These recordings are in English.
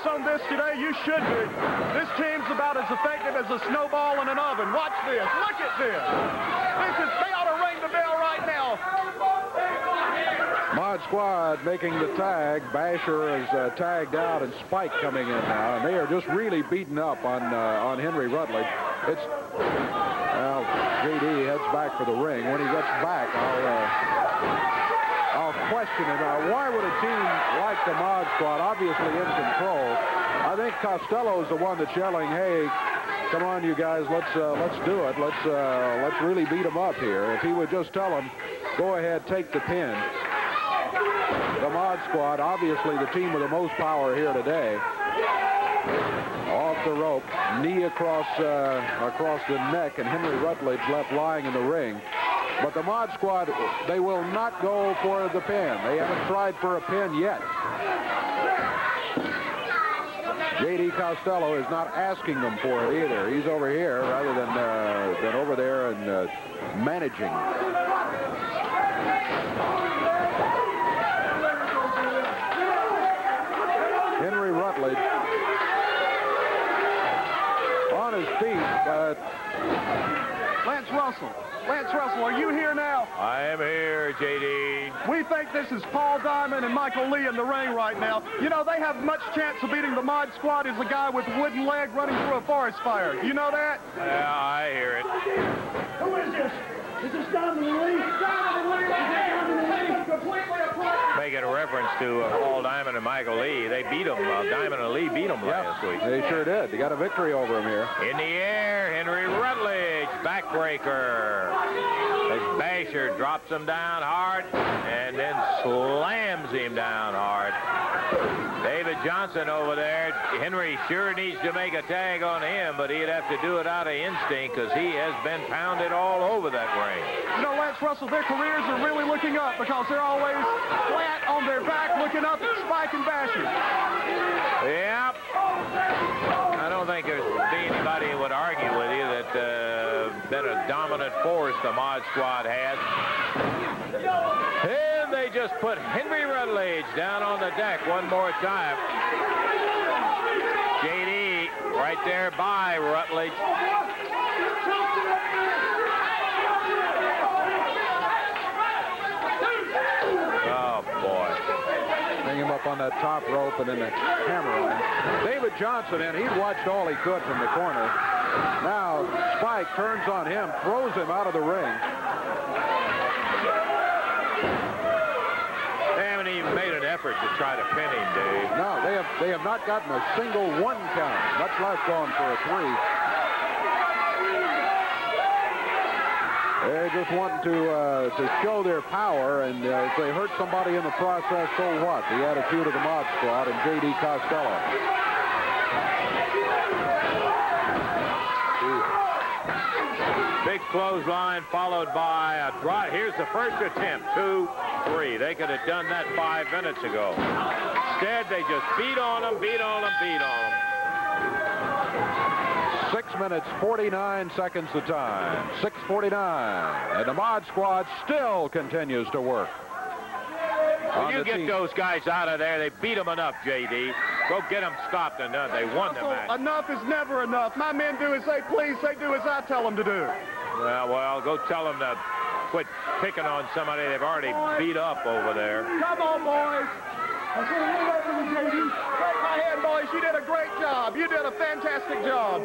thoughts on this today? You should be. This team's about as effective as a snowball in an oven. Watch this. Look at this. They ought to ring the bell right now. Mod Squad making the tag. Basher is tagged out, and Spike coming in now, and they are just really beating up on Henry Rutledge. It's well, JD heads back for the ring. When he gets back, I'll question him. Why would a team like the Mod Squad, obviously in control? I think Costello's the one that's yelling, "Hey, come on, you guys, let's do it. Let's really beat them up here." If he would just tell them, "Go ahead, take the pin." The Mod Squad, obviously the team with the most power here today. Off the rope, knee across the neck, and Henry Rutledge left lying in the ring. But the Mod Squad, they will not go for the pin. They haven't tried for a pin yet. J.D. Costello is not asking them for it either. He's over here rather than over there and managing. Henry Rutledge on his feet, but Lance Russell, are you here now? I am here, J.D. We think this is Paul Diamond and Michael Lee in the ring right now. You know, they have much chance of beating the Mod Squad as a guy with a wooden leg running through a forest fire. You know that? Yeah, I hear it. Who is this? Is this Diamond and Lee? Diamond and Lee! Completely apart! Making a reference to Paul Diamond and Michael Lee. They beat them. Diamond and Lee beat them last week. They sure did. They got a victory over him here. In the air, Henry Rutledge, backbreaker. As Basher drops him down hard and then slams him down hard. David Johnson over there. Henry sure needs to make a tag on him, but he'd have to do it out of instinct because he has been pounded all over that ring. You know, Lance Russell, their careers are really looking up because they're always flat on their back looking up at Spike and Basher. Yep. I don't think there's anybody who would argue with you that been a dominant force the Mod Squad had. And they just put Henry Rutledge down on the deck one more time. J.D. right there by Rutledge. Oh, boy. Bring him up on that top rope and then the hammer on him. David Johnson in. He watched all he could from the corner. Now Spike turns on him, throws him out of the ring. They haven't even made an effort to try to pin him, Dave. No, they have not gotten a single one count, much less going for a three. They're just wanting to show their power, and if they hurt somebody in the process, so what? The attitude of the Mod Squad and J.D. Costello. Big clothesline followed by a drive. Here's the first attempt. 2, 3. They could have done that 5 minutes ago. Instead, they just beat on them, beat on them, beat on them. 6 minutes, 49 seconds the time. 6:49. And the Mod Squad still continues to work. When you get those guys out of there, they beat them enough, J.D. Go get them stopped and done. They won the match. Enough is never enough. My men do as they please. They do as I tell them to do. Well, go tell them to quit picking on somebody they've already beat up over there. Come on, boys. Shake my hand, boys. You did a great job. You did a fantastic job.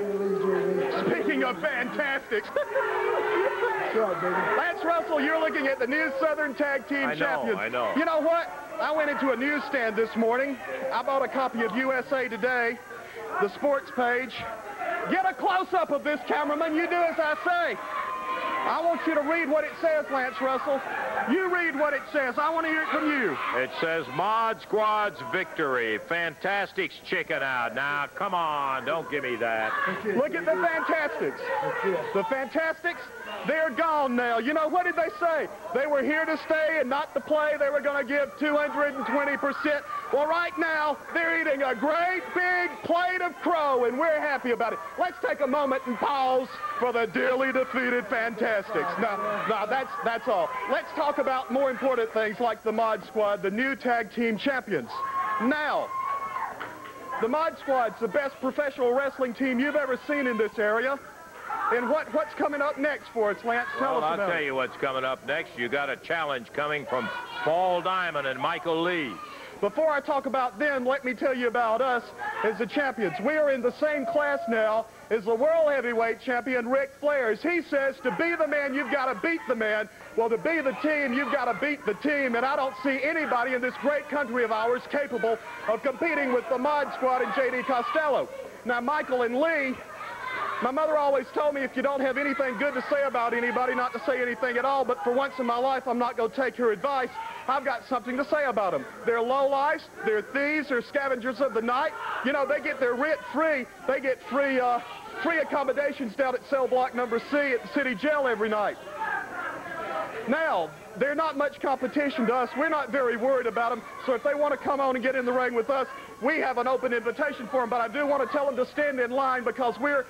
Speaking of fantastics. Lance Russell, you're looking at the new Southern Tag Team Champions. I know. You know what? I went into a newsstand this morning. I bought a copy of USA Today, the sports page. Get a close-up of this, cameraman. You do as I say. I want you to read what it says, Lance Russell. You read what it says. I want to hear it from you. It says Mod Squad's victory. Fantastics chicken out. Now, come on. Don't give me that. Look at the Fantastics. The Fantastics, they're gone now. You know, what did they say? They were here to stay and not to play. They were going to give 220%. Well, right now, they're eating a great big plate of crow, and we're happy about it. Let's take a moment and pause for the dearly defeated Fantastics. No, that's all. Let's talk about more important things like the Mod Squad, the new tag team champions. Now, the Mod Squad's the best professional wrestling team you've ever seen in this area. And what's coming up next for us, Lance? Tell us about it. I'll tell you what's coming up next. You got a challenge coming from Paul Diamond and Michael Lee. Before I talk about them, let me tell you about us as the champions. We are in the same class now as the World Heavyweight Champion, Ric Flair. As he says, to be the man, you've got to beat the man. Well, to be the team, you've got to beat the team. And I don't see anybody in this great country of ours capable of competing with the Mod Squad and J.D. Costello. Now, Michael and Lee, my mother always told me if you don't have anything good to say about anybody, not to say anything at all, but for once in my life, I'm not going to take her advice. I've got something to say about them. They're lowlifes, they're thieves, they're scavengers of the night. You know, they get their rent free. They get free accommodations down at cell block number C at the city jail every night. Now, they're not much competition to us. We're not very worried about them. So if they want to come on and get in the ring with us, we have an open invitation for them. But I do want to tell them to stand in line because we're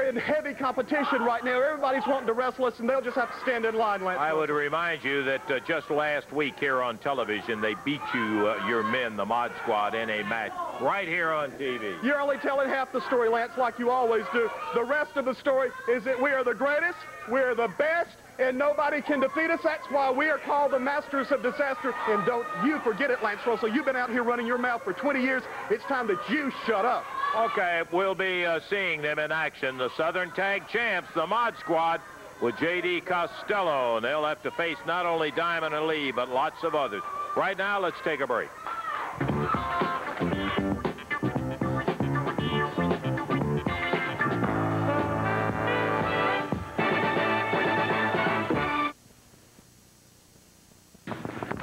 in heavy competition right now. Everybody's wanting to wrestle us, and they'll just have to stand in line, Lance. I would remind you that just last week here on television, they beat you, your men, the Mod Squad, in a match right here on TV. You're only telling half the story, Lance, like you always do. The rest of the story is that we are the greatest, we're the best, and nobody can defeat us. That's why we are called the Masters of Disaster. And don't you forget it, Lance Russell. You've been out here running your mouth for 20 years. It's time that you shut up. Okay, we'll be seeing them in action. The Southern Tag Champs, the Mod Squad, with J.D. Costello. And they'll have to face not only Diamond and Lee, but lots of others. Right now, let's take a break.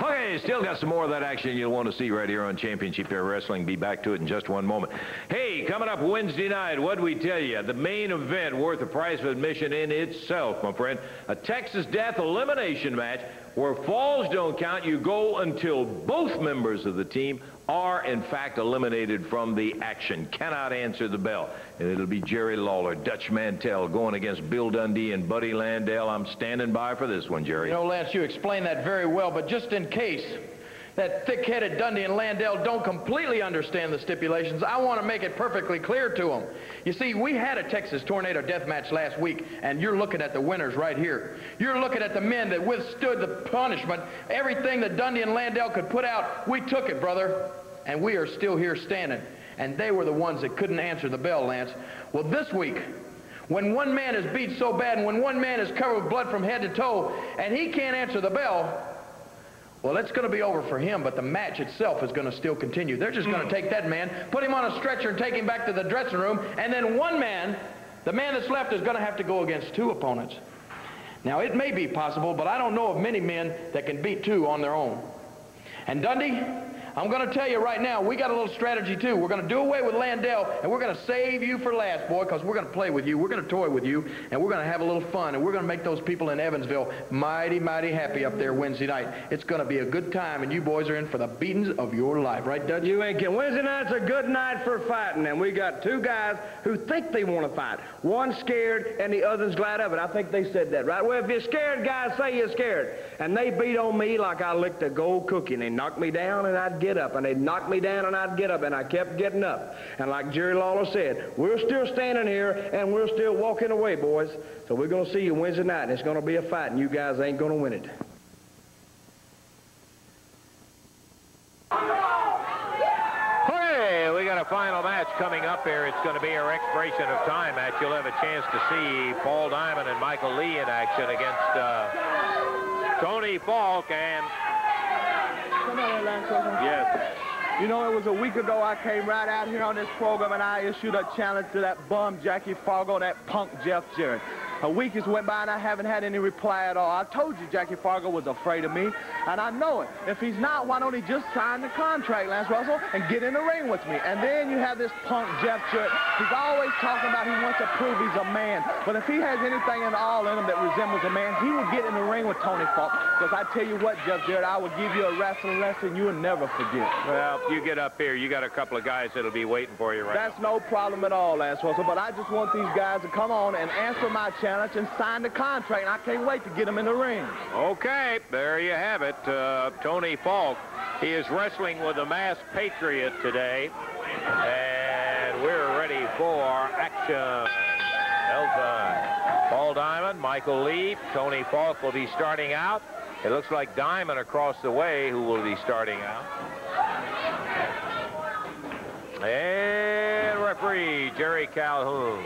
Okay, still got some more of that action you'll want to see right here on Championship Era Wrestling. Be back to it in just one moment. Hey, coming up Wednesday night, what'd we tell you? The main event worth the price of admission in itself, my friend. A Texas Death Elimination match where falls don't count. You go until both members of the team are, in fact, eliminated from the action. Cannot answer the bell. And it'll be Jerry Lawler, Dutch Mantell, going against Bill Dundee and Buddy Landell. I'm standing by for this one, Jerry. You know, Lance, you explained that very well, but just in case that thick-headed Dundee and Landell don't completely understand the stipulations, I want to make it perfectly clear to them. You see, we had a Texas Tornado death match last week, and you're looking at the winners right here. You're looking at the men that withstood the punishment. Everything that Dundee and Landell could put out, we took it, brother. And we are still here standing. And they were the ones that couldn't answer the bell, Lance. Well, this week, when one man is beat so bad and when one man is covered with blood from head to toe and he can't answer the bell, well, it's going to be over for him, but the match itself is going to still continue. They're just going to take that man, put him on a stretcher and take him back to the dressing room, and then one man, the man that's left, is going to have to go against two opponents. Now, it may be possible, but I don't know of many men that can beat two on their own. And Dundee, I'm going to tell you right now, we got a little strategy, too. We're going to do away with Landell, and we're going to save you for last, boy, because we're going to play with you. We're going to toy with you, and we're going to have a little fun, and we're going to make those people in Evansville mighty, mighty happy up there Wednesday night. It's going to be a good time, and you boys are in for the beatings of your life. Right, Dutch? You ain't kidding. Wednesday night's a good night for fighting, and we got two guys who think they want to fight. One's scared, and the other's glad of it. I think they said that, right? Well, if you're scared, guys, say you're scared. And they beat on me like I licked a gold cookie, and they knocked me down, and I'd get up, and they'd knock me down and I'd get up, and I kept getting up. And like Jerry Lawler said, we're still standing here and we're still walking away, boys. So we're going to see you Wednesday night, and it's going to be a fight, and you guys ain't going to win it. Okay, we got a final match coming up here. It's going to be our expiration of time match. You'll have a chance to see Paul Diamond and Michael Lee in action against Tony Falk and... Yes. You know, it was a week ago I came right out here on this program and I issued a challenge to that bum Jackie Fargo and that punk Jeff Jarrett. A week has went by and I haven't had any reply at all. I told you Jackie Fargo was afraid of me, and I know it. If he's not, why don't he just sign the contract, Lance Russell, and get in the ring with me? And then you have this punk Jeff Jarrett. He's always talking about he wants to prove he's a man. But if he has anything at all in him that resembles a man, he will get in the ring with Tony Falk. Because I tell you what, Jeff Jarrett, I will give you a wrestling lesson you will never forget. Well, you get up here, you got a couple of guys that'll be waiting for you right now. That's no problem at all, Lance Russell. But I just want these guys to come on and answer my challenge and sign the contract, and I can't wait to get them in the ring. Okay, there you have it. Tony Falk, he is wrestling with the Masked Patriot today, and for action. Elton. Paul Diamond, Michael Lee, Tony Falk will be starting out. It looks like Diamond across the way who will be starting out. And referee Jerry Calhoun.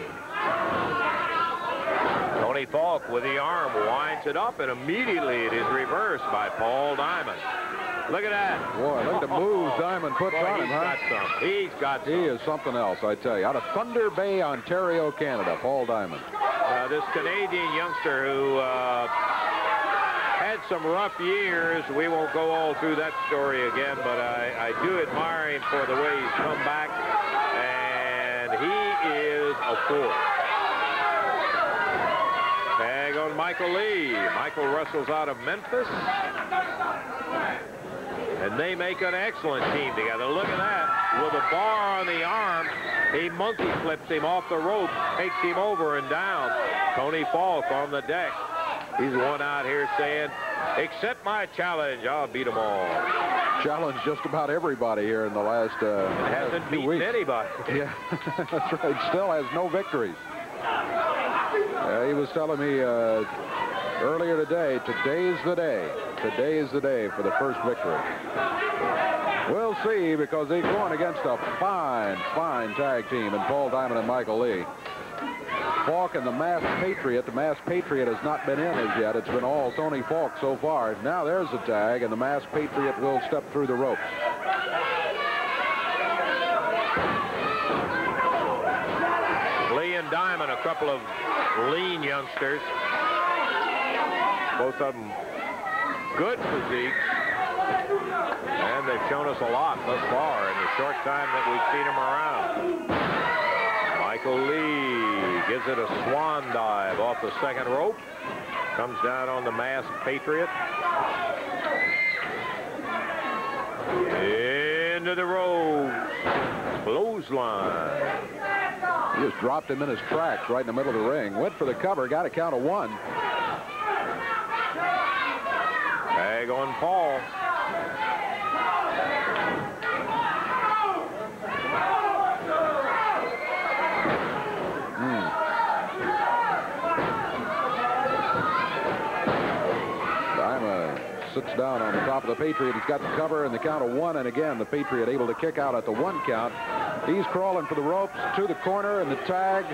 Tony Falk with the arm winds it up, and immediately it is reversed by Paul Diamond. Look at that. Boy, look at the moves Diamond puts on him, huh? He's got some. He is something else, I tell you. Out of Thunder Bay, Ontario, Canada, Paul Diamond. This Canadian youngster who had some rough years. We won't go all through that story again, but I do admire him for the way he's come back, and he is a force. Tag on Michael Lee. Michael wrestles out of Memphis. And they make an excellent team together. Look at that. With a bar on the arm, he monkey flips him off the rope, takes him over and down. Tony Falk on the deck. He's one out here saying, accept my challenge, I'll beat them all. Challenged just about everybody here in the last hasn't beaten anybody. Yeah, that's right. Still has no victories. He was telling me earlier today, today's the day. Today is the day for the first victory. We'll see, because they're going against a fine, fine tag team in Paul Diamond and Michael Lee. Falk and the Masked Patriot. The Masked Patriot has not been in as yet. It's been all Tony Falk so far. Now there's the tag, and the Masked Patriot will step through the ropes. Lee and Diamond, a couple of lean youngsters. Both of them good physiques. And they've shown us a lot thus far in the short time that we've seen them around. Michael Lee gives it a swan dive off the second rope. Comes down on the Masked Patriot. Into the ropes. Clothesline. He just dropped him in his tracks right in the middle of the ring. Went for the cover, got a count of 1. Tag on Paul. Diamond sits down on the top of the Patriot. He's got the cover and the count of 1, and again the Patriot able to kick out at the 1 count. He's crawling for the ropes to the corner, and the tag